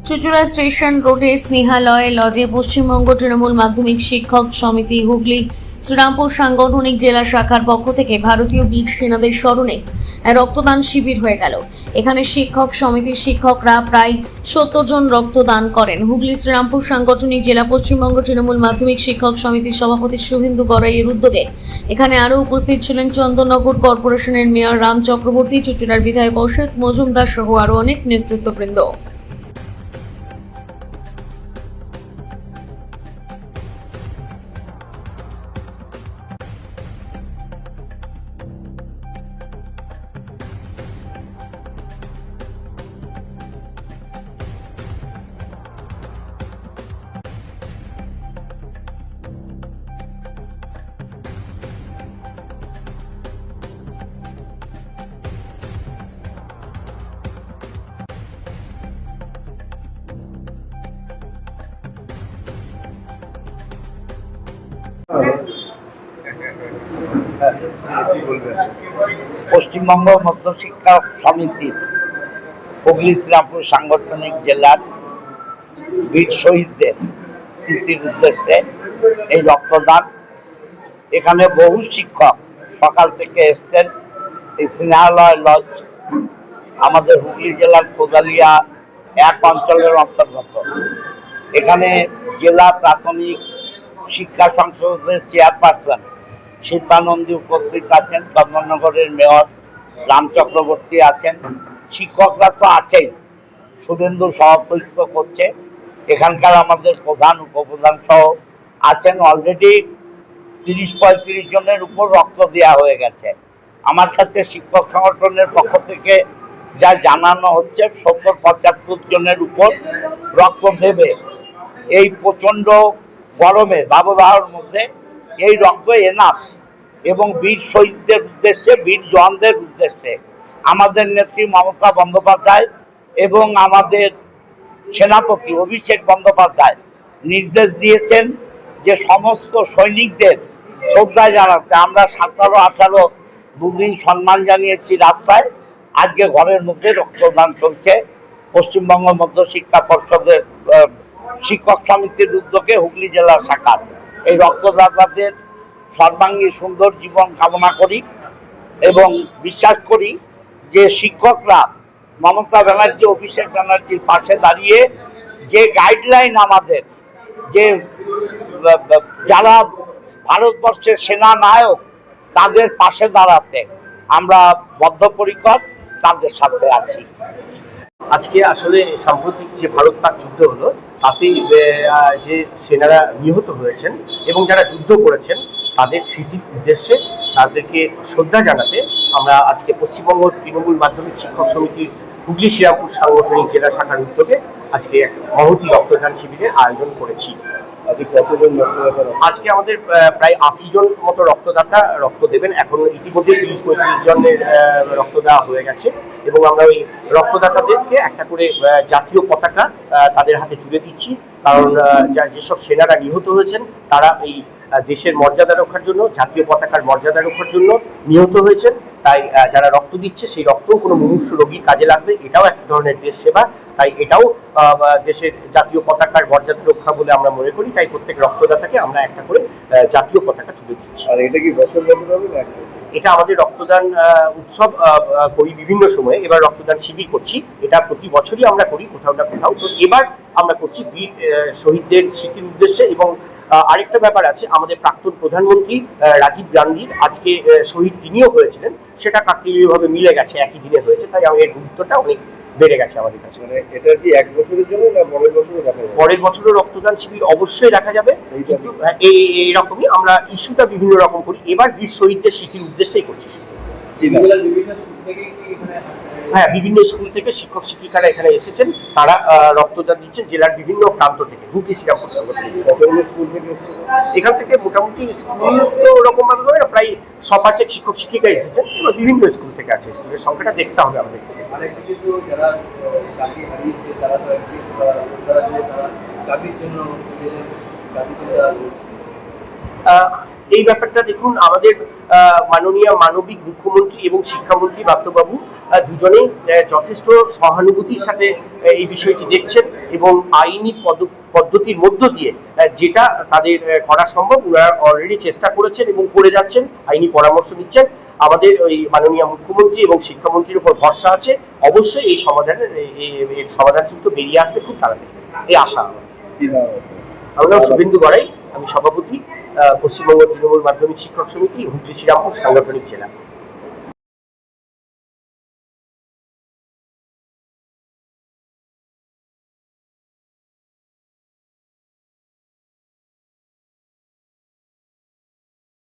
Chuchura station রোডে স্নেহালয় লজে পশ্চিমবঙ্গ তৃণমূল মাধ্যমিক শিক্ষক সমিতি হুগলি শ্রীরামপুর সাংগঠনিক জেলা শাখার পক্ষ থেকে ভারতীয় বীর সেনাদের স্মরণে রক্তদান শিবির হয়ে গেল। এখানে শিক্ষক সমিতির শিক্ষকরা প্রায় 70 জন রক্তদান করেন। হুগলি শ্রীরামপুর সাংগঠনিক জেলা পশ্চিমবঙ্গ তৃণমূল মাধ্যমিক শিক্ষক সমিতির সভাপতি শুভেন্দু গড়াইয়ের উদ্যোগে এখানে আরও উপস্থিত ছিলেন চন্দননগর কর্পোরেশনের মেয়র রাম চক্রবর্তী, চুচুড়ার বিধায়ক অশোক মজুমদার সহ আরও অনেক নেতৃত্ববৃন্দ। পশ্চিমবঙ্গ মধ্যশিক্ষক সমিতি হুগলি শ্রীরামপুর সাংগঠনিক জেলার বীর শহীদদের স্মৃতির উদ্দেশ্যে এই রক্তদান। এখানে বহু শিক্ষক সকাল থেকে এসছেন। এই স্নেহালয় লজ আমাদের হুগলি জেলার কোদালিয়া এক অঞ্চলের অন্তর্গত। এখানে জেলা প্রাথমিক শিক্ষা সংসদের চেয়ারপারসন শিল্পানন্দী উপস্থিত আছেন, চন্দননগরের মেয়র রাম চক্রবর্তী আছেন, শিক্ষকরা তো আছেই, শুভেন্দু সভাপতিত্ব করছে, এখানকার আমাদের প্রধান উপপ্রধান সহ আছেন। অলরেডি 30-35 জনের উপর রক্ত দেওয়া হয়ে গেছে। আমার কাছে শিক্ষক সংগঠনের পক্ষ থেকে যা জানানো হচ্ছে 70-75 জনের উপর রক্ত দেবে। এই প্রচণ্ড গরমে দাবদাহের মধ্যে এই রক্ত এনাফ। এবং বীর শহীদদের উদ্দেশ্যে, বীর জওয়ানদের উদ্দেশ্যে আমাদের নেত্রী মমতা বন্দ্যোপাধ্যায় এবং আমাদের সেনাপতি অভিষেক বন্দ্যোপাধ্যায় নির্দেশ দিয়েছেন যে সমস্ত সৈনিকদের শ্রদ্ধা জানাতে। আমরা 17-18 দুদিন সম্মান জানিয়েছি রাস্তায়, আজকে ঘরের মধ্যে রক্তদান চলছে। পশ্চিমবঙ্গ মধ্যশিক্ষা পর্ষদের শিক্ষক সমিতির উদ্যোগে হুগলি জেলা শাখার এই রক্তদাতাদের সর্বাঙ্গী সুন্দর জীবন কামনা করি এবং বিশ্বাস করি যে শিক্ষকরা মমতা ব্যানার্জি, অভিষেক ব্যানার্জির পাশে দাঁড়িয়ে যে গাইডলাইন আমাদের, যে যারা ভারতবর্ষের সেনা নায়ক তাদের পাশে দাঁড়াতে আমরা বদ্ধপরিকর, তাদের সাথে আছি। আজকে আসলে সাম্প্রতিক যে ভারত পাক যুদ্ধ হলো তাতে যে সেনারা নিহত হয়েছেন এবং যারা যুদ্ধ করেছেন তাদের স্মৃতির উদ্দেশ্যে তাদেরকে শ্রদ্ধা জানাতে আমরা আজকে পশ্চিমবঙ্গ তৃণমূল মাধ্যমিক শিক্ষক সমিতির হুগলি শ্রীরামপুর সাংগঠনিক জেলা শাখার উদ্যোগে আজকে এক মহতী রক্তদান শিবিরের আয়োজন করেছি। আজকে আমাদের প্রায় 80 জন মতো রক্তদাতা রক্ত দেবেন। এখন ইতিমধ্যে 30-35 জনের রক্ত দেওয়া হয়ে গেছে এবং আমরা ওই রক্তদাতাদেরকে একটা করে জাতীয় পতাকা তাদের হাতে তুলে দিচ্ছি। কারণ যেসব সেনারা নিহত হয়েছেন তারা এই দেশের মর্যাদা রক্ষার জন্য, জাতীয় পতাকার মর্যাদা রক্ষার জন্য নিহত হয়েছেন। তাই যারা রক্ত দিচ্ছে সেই রক্তও কোনো মুমূর্ষু রোগীর কাজে লাগবে, এটাও এক ধরনের দেশ সেবা। তাই এটাও দেশের জাতীয় পতাকার মর্যাদা রক্ষা বলে আমরা মনে করি। তাই প্রত্যেক রক্তদাতাকে আমরা একটা করে জাতীয় পতাকা তুলে দিচ্ছি। আর এটা কি বছর বছর হবে না? এটা আমাদের রক্তদান উৎসব করি বিভিন্ন সময়ে। এবার রক্তদান শিবির করছি, এটা প্রতি বছরই আমরা করি কোথাও না কোথাও। তো এবার আমরা করছি বীর শহীদদের স্মৃতির উদ্দেশ্যে। এবং আরেকটা ব্যাপার আছে, আমাদের প্রাক্তন প্রধানমন্ত্রী রাজীব গান্ধীর আজকে শহীদ তিনিও হয়েছিলেন, সেটা কাকতালীয়ভাবে মিলে গেছে, একই দিনে হয়েছে। তাই এর গুরুত্বটা অনেক বেড়ে গেছে আমাদের কাছে। মানে এটা কি এক বছরের জন্য না পরের বছরও দেখা যাবে? পরের বছরও রক্তদান শিবির অবশ্যই দেখা যাবে, কিন্তু এইরকমই আমরা ইস্যুটা বিভিন্ন রকম করি। এবার বীর শহীদদের স্মৃতির উদ্দেশ্যেই করছি। হ্যাঁ, বিভিন্ন স্কুল থেকে শিক্ষক শিক্ষিকারা এখানে এসেছেন, তারা রক্তদান দিচ্ছেন জেলার বিভিন্ন প্রান্ত থেকে। হুগলি শ্রীরামপুর স্কুল থেকে এখান থেকে মোটামুটি স্কুল তো ওরকম ভাবে প্রায় 5-6 শিক্ষক শিক্ষিকা এসেছেন এবং বিভিন্ন স্কুল থেকে আছে। স্কুলের সংখ্যাটা দেখতে হবে আমাদের। এই ব্যাপারটা দেখুন, আমাদের মাননীয় মানবিক মুখ্যমন্ত্রী এবং শিক্ষামন্ত্রী ব্রাত্যবাবু দুজনেই যথেষ্ট সহানুভূতির সাথে এই বিষয়টি দেখছেন এবং আইনি পদ্ধতির মধ্য দিয়ে যেটা তাদের করা সম্ভব ওনারা অলরেডি চেষ্টা করেছেন এবং করে যাচ্ছেন, আইনি পরামর্শ নিচ্ছেন। আমাদের ওই মাননীয় মুখ্যমন্ত্রী এবং শিক্ষামন্ত্রীর উপর ভরসা আছে, অবশ্যই এই সমাধান সূত্র বেরিয়ে আসবে খুব তাড়াতাড়ি, এই আশা আমার। আমার নাম শুভেন্দু গড়াই, আমি সভাপতি পশ্চিমবঙ্গ তৃণমূল মাধ্যমিক শিক্ষক সমিতি, হুগলি শ্রীরামপুর সাংগঠনিক জেলা।